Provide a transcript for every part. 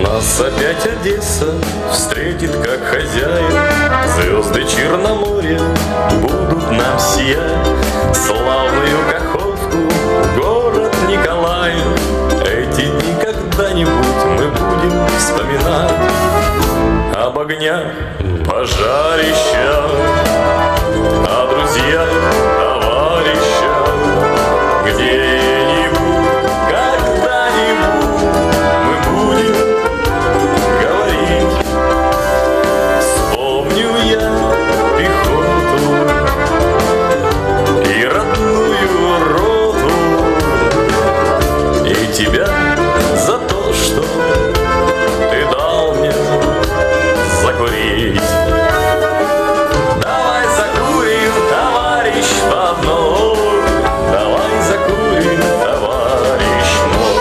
Нас опять Одесса встретит как хозяин. Звезды Черноморья будут нам сиять. Славную Каховку, город Николаев. Эти дни когда-нибудь мы будем вспоминать. Об огнях, пожарищах, о друзьях, товарищах. Где-нибудь, когда-нибудь мы будем говорить. Вспомню я пехоту и родную роту, и тебя за то, что ты дал мне закурить. Давай закурим, товарищ, по одной. Давай закурим, товарищ мой.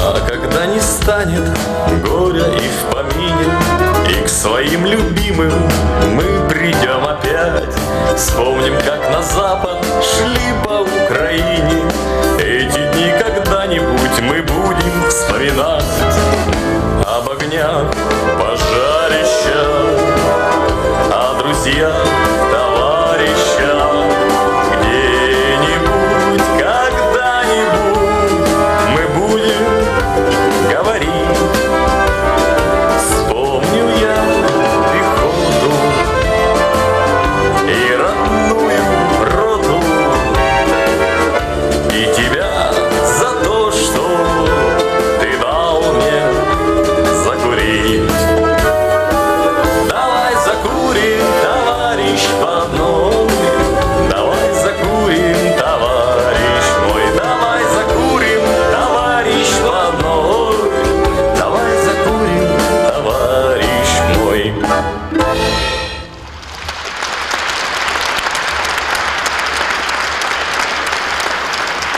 А когда не станет горя и в помине, и к своим любимым мы придем опять, вспомним, как на запад шли по Украине. Эти дни когда-нибудь мы будем вспоминать. Об огнях, пожарищах, о друзьях, товарищах. Где-нибудь, когда-нибудь мы будем говорить. Вспомню я пехоту и родную роту, и тебя за то, что ты дал мне закурить. Давай закурим, товарищ, по одной. Давай закурим, товарищ мой. Давай закурим, товарищ, по одной. Давай закурим, товарищ мой.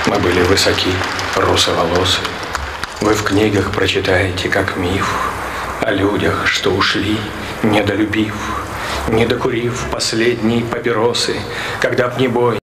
Мы были высоки, русоволосы. Вы в книгах прочитаете, как миф о людях, что ушли, недолюбив, не докурив последние папиросы, когда б не бой